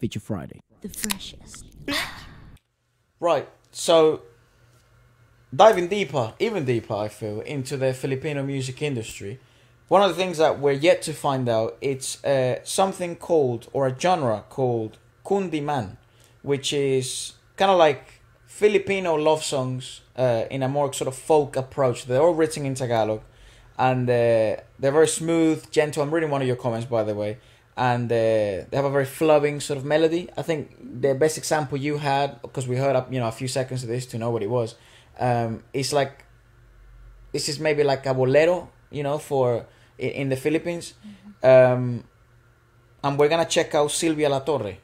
Feature Friday. The freshest. Right, so diving deeper, even deeper, I feel, into the Filipino music industry. One of the things that we're yet to find out, it's something called, or a genre called Kundiman, which is kind of like Filipino love songs in a more sort of folk approach. They're all written in Tagalog, and they're very smooth, gentle. I'm reading one of your comments, by the way. And they have a very flowing sort of melody. I think the best example you had, because we heard a few seconds of this to know what it was, it's like, this is maybe like a bolero, for in the Philippines. And we're gonna check out Sylvia La Torre,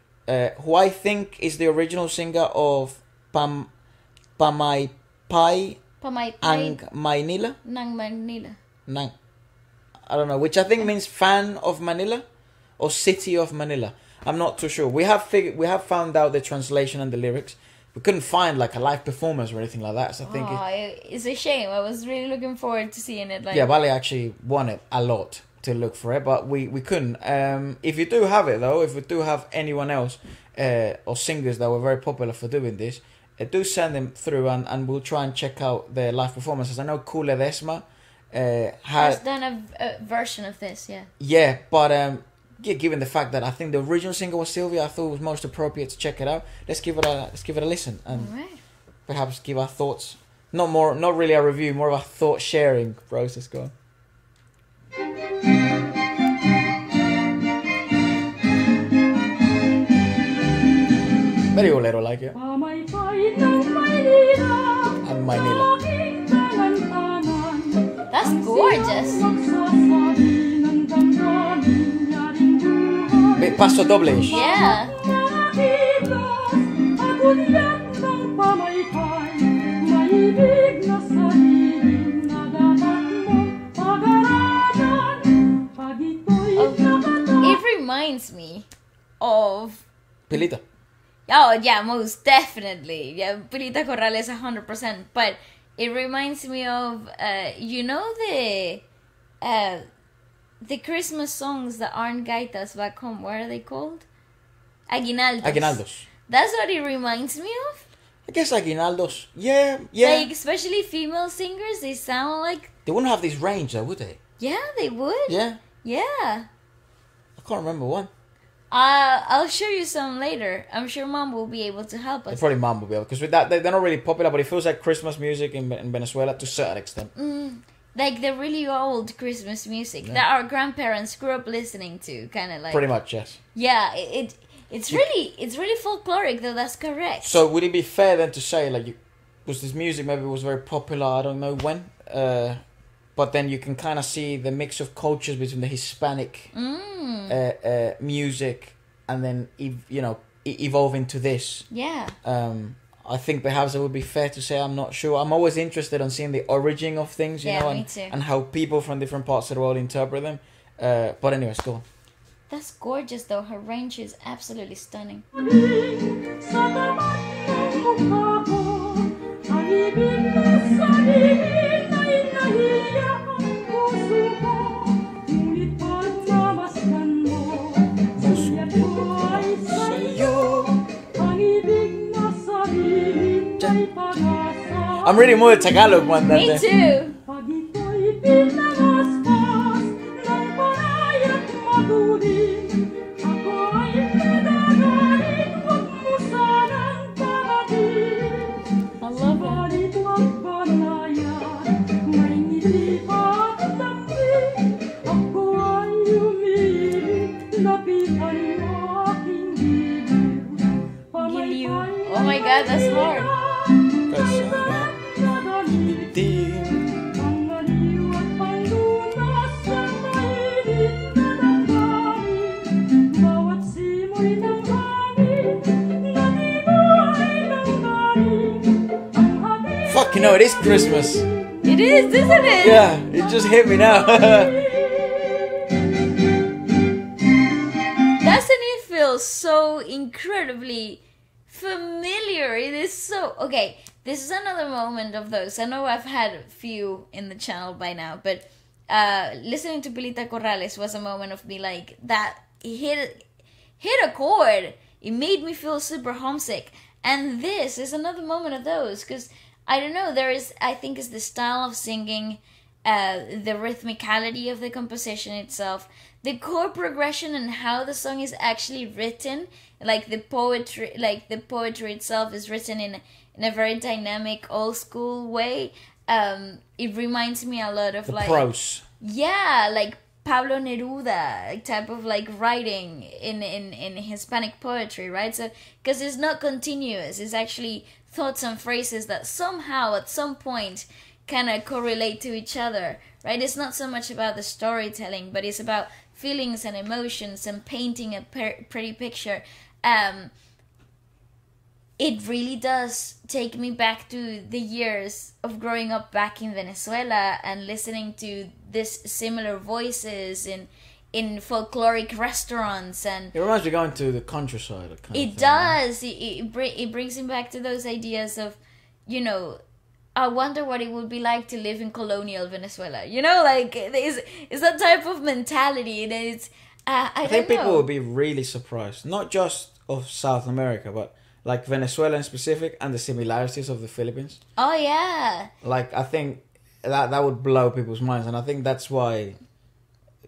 who I think is the original singer of Pamaypay ang Maynila. Nang Maynila. I don't know, which I think means fan of Manila or city of Manila. I'm not too sure. We have found out the translation and the lyrics. We couldn't find like a live performance or anything like that. So I think it's a shame. I was really looking forward to seeing it. Yeah, Vale actually wanted a lot to look for it, but we couldn't. If you do have it though, if we do have anyone else or singers that were very popular for doing this, do send them through and we'll try and check out their live performances. I know Kule Desma has done a version of this, yeah. Yeah, but given the fact that I think the original singer was Sylvia, I thought it was most appropriate to check it out. Let's give it a listen and perhaps give our thoughts. Not really a review, more of a thought sharing process. Go on. Very bolero like it. And Maynila. That's gorgeous. Paso doble. Yeah. It reminds me of Pilita. Oh yeah, most definitely. Yeah, Pilita Corrales 100%. But it reminds me of the Christmas songs that aren't gaitas back home. What are they called? Aguinaldos. Aguinaldos. That's what it reminds me of. I guess aguinaldos. Yeah. Like, especially female singers, they sound like... They wouldn't have this range though, would they? Yeah, they would. Yeah. Yeah. I can't remember one. I'll show you some later. I'm sure Mom will be able to help us. Probably Mom will be able, because with that, they're not really popular, but it feels like Christmas music in Venezuela to a certain extent. Like the really old Christmas music that our grandparents grew up listening to, kind of like. Pretty much, yes. Yeah, it's really folkloric though. That's correct. So would it be fair then to say like, was this music maybe was very popular? I don't know when. But then you can kind of see the mix of cultures between the Hispanic music and then evolve into this. Yeah. I think perhaps it would be fair to say, I'm not sure. I'm always interested in seeing the origin of things, you know, me too. and how people from different parts of the world interpret them. But anyways, go on. That's gorgeous, though. Her range is absolutely stunning. I'm reading more the Tagalog one than Me too. I love it. Oh my God, that's hard. Fuck, you know, it is Christmas. It is, isn't it? Yeah, it just hit me now. Doesn't it feel so incredibly familiar? It is so... Okay, this is another moment of those. I know I've had a few in the channel by now, but listening to Pilita Corrales was a moment of me like, that hit a chord. It made me feel super homesick. And this is another moment of those, because I don't know, I think it's the style of singing, the rhythmicality of the composition itself, the chord progression, and how the song is actually written. Like the poetry itself is written in a very dynamic, old school way. It reminds me a lot of the prose. Yeah, like Pablo Neruda type of like writing in Hispanic poetry, right? So because it's not continuous, it's actually thoughts and phrases that somehow at some point kind of correlate to each other, right? It's not so much about the storytelling, but it's about feelings and emotions and painting a pretty picture. It really does take me back to the years of growing up back in Venezuela and listening to this similar voices in folkloric restaurants. And it reminds me of going to the countryside. It does. It brings me back to those ideas of, you know, I wonder what it would be like to live in colonial Venezuela. You know, like it's that type of mentality. And it's I think don't know. People would be really surprised, not just of South America, but like Venezuela in specific, and the similarities of the Philippines. Oh yeah. Like I think that would blow people's minds, and I think that's why,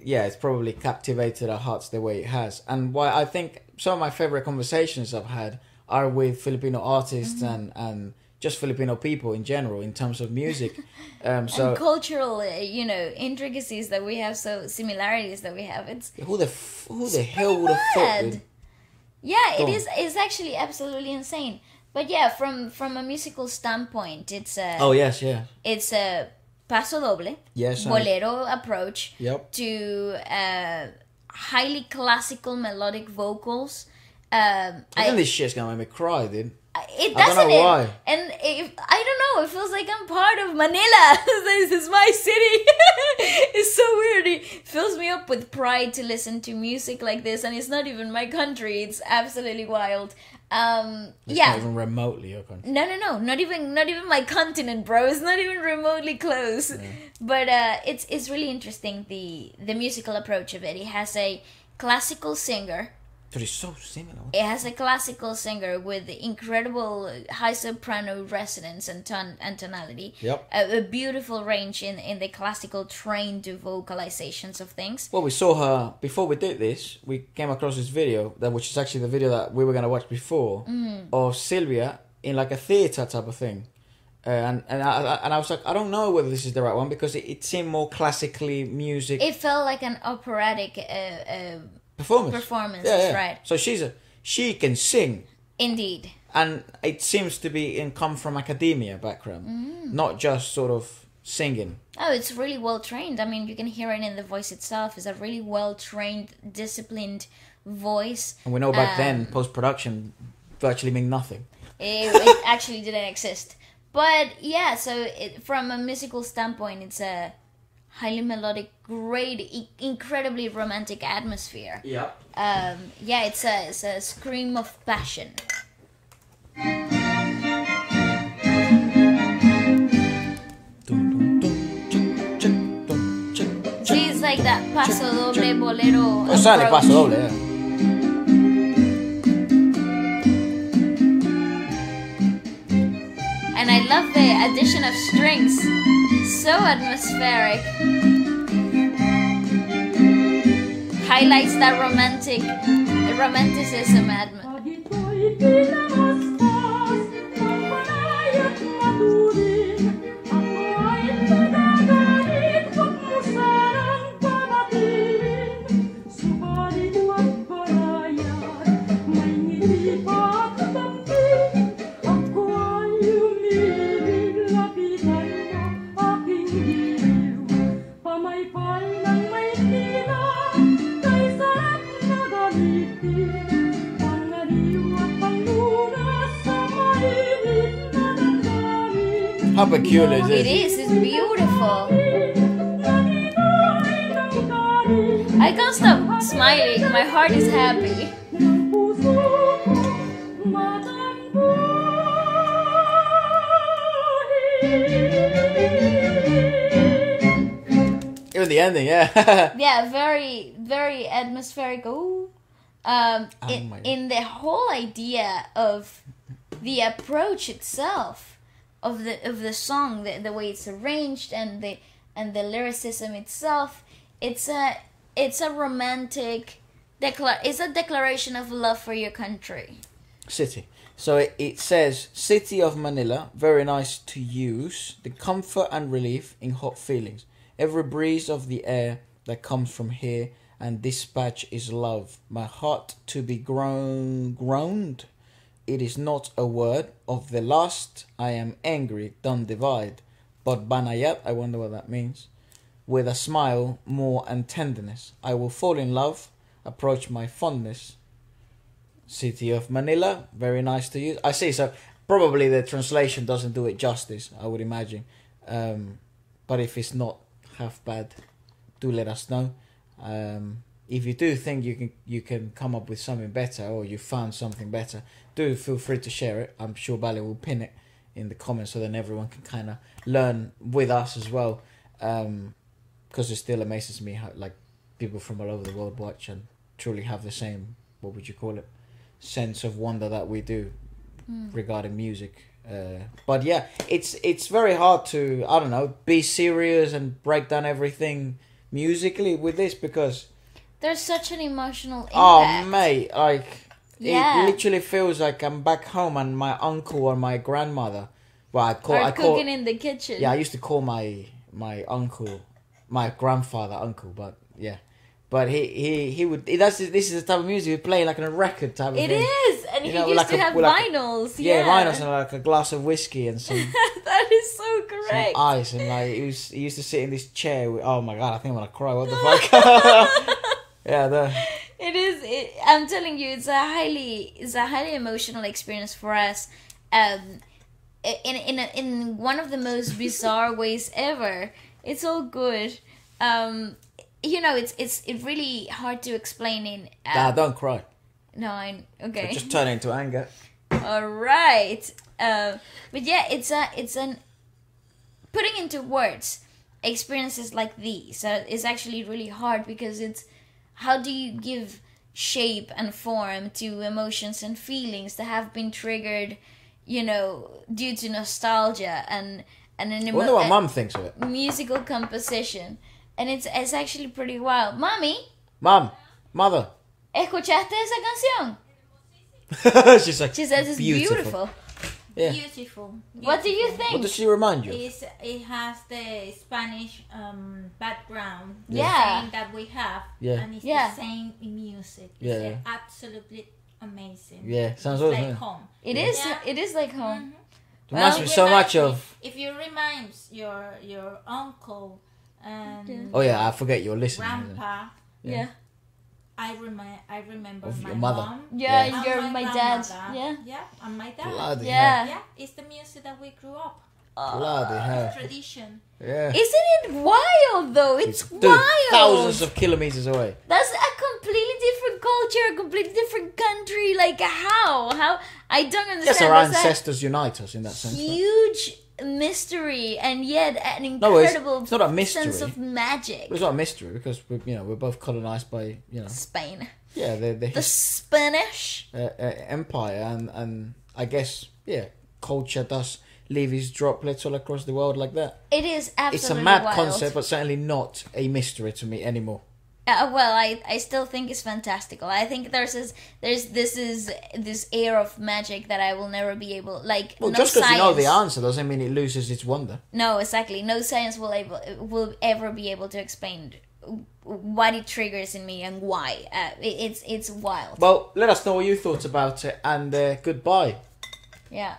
yeah, it's probably captivated our hearts the way it has, and why I think some of my favorite conversations I've had are with Filipino artists and just Filipino people in general in terms of music. And cultural, intricacies that we have, so similarities that we have. It's who the hell would have thought? Dude? Yeah, it is. It's actually absolutely insane. But yeah, from a musical standpoint, it's a it's a paso doble, bolero approach to highly classical melodic vocals. I think this shit's gonna make me cry, dude. It doesn't. I don't know why. And I don't know. It feels like I'm part of Manila. This is my city. It's so weird. It fills me up with pride to listen to music like this, and it's not even my country. It's absolutely wild. Not even remotely your country. No. Not even my continent, bro. It's not even remotely close. Yeah. But it's really interesting, the musical approach of it. It has a classical singer. But it's so similar. It has a classical singer with incredible high soprano resonance and tonality. Yep. A beautiful range in the classical trained vocalizations of things. Well, we saw her before we did this. We came across this video which is actually the video that we were gonna watch before, of Sylvia in like a theater type of thing, and I was like, I don't know whether this is the right one, because it seemed more classically music. It felt like an operatic performance, yeah. Right. So she can sing. Indeed. And it seems to be come from academia background, not just sort of singing. Oh, it's really well trained. I mean, you can hear it in the voice itself. It's a really well trained, disciplined voice. And we know back then, post-production virtually meant nothing. It actually didn't exist. But yeah, so from a musical standpoint, it's a highly melodic, great, incredibly romantic atmosphere. Yeah. It's a scream of passion. See, it's like that paso doble bolero. O sale paso doble, yeah. And I love the addition of strings. So atmospheric. Highlights that romanticism. How peculiar is it? It is. It's beautiful. I can't stop smiling. My heart is happy. Even the ending, yeah. Yeah, very, very atmospheric. Oh, in the whole idea of the approach itself of the song, the way it's arranged and the lyricism itself, it's a romantic it's a declaration of love for your country. City. So it says, City of Manila, very nice to use, the comfort and relief in hot feelings. Every breeze of the air that comes from here and dispatch is love. My heart to be groaned. It is not a word of the last. I am angry, don't divide. But banayat, I wonder what that means. With a smile, more and tenderness. I will fall in love, approach my fondness. City of Manila, very nice to use. I see, so probably the translation doesn't do it justice, I would imagine. But if it's not half bad, do let us know. If you do think you can come up with something better, or you found something better, do feel free to share it. I'm sure Bali will pin it in the comments, so then everyone can kind of learn with us as well. Because it still amazes me how like people from all over the world watch and truly have the same, what would you call it, sense of wonder that we do regarding music. But yeah, it's very hard to, I don't know, be serious and break down everything musically with this, because there's such an emotional impact. Oh mate, like it literally feels like I'm back home and my uncle or my grandmother, well I call cooking in the kitchen. Yeah, I used to call my uncle, my grandfather uncle, but yeah. But he would. This is the type of music we play like on a record type of thing. It is, and he used to have vinyls. Yeah, vinyls and like a glass of whiskey and some. That is so correct. Some ice and like he used to sit in this chair. Oh my god, I think I'm gonna cry. What the fuck? Yeah, It is. I'm telling you, it's a highly emotional experience for us. In one of the most bizarre ways ever. It's all good. It's really hard to explain in. Don't cry. No, okay. So just turn it into anger. All right. But yeah, it's an putting into words experiences like these is actually really hard, because it's how do you give shape and form to emotions and feelings that have been triggered, due to nostalgia and I wonder what Mum thinks of it. Musical composition. And it's actually pretty wild. Mother. ¿Escuchaste esa canción? She's like, she says it's beautiful. Yeah. Beautiful. What do you think? What does she remind you? It has the Spanish background. Yeah. The same that we have. Yeah. And it's the same in music. It's absolutely amazing. Yeah, sounds awesome. Like home. It is. Yeah. It is like home. Mm-hmm. Reminds me so much of. If you remind your uncle and. Oh yeah, I forget you're listening. Grandpa. Yeah. I remember of my your mother. mom. Yeah, and you're my dad. Yeah, and my dad. Bloody hell. Yeah, it's the music that we grew up. Bloody hell. Tradition. Yeah. Isn't it wild though? It's wild. Thousands of kilometers away. That's a completely different culture, a completely different country. Like how? I don't understand. Yes, our ancestors unite us in that sense. Huge mystery, and yet an incredible it's not a mystery. sense of magic. It's not a mystery because we're both colonized by Spain. Yeah, the Spanish empire, and I guess culture does leave its droplets all across the world like that. It is absolutely It's a mad wild concept, but certainly not a mystery to me anymore. Well, I still think it's fantastical. I think there's this air of magic that I will never be able just because you know the answer doesn't mean it loses its wonder. No, exactly. No science will ever be able to explain what it triggers in me and why. It's wild. Well, let us know what you thought about it, and goodbye. Yeah.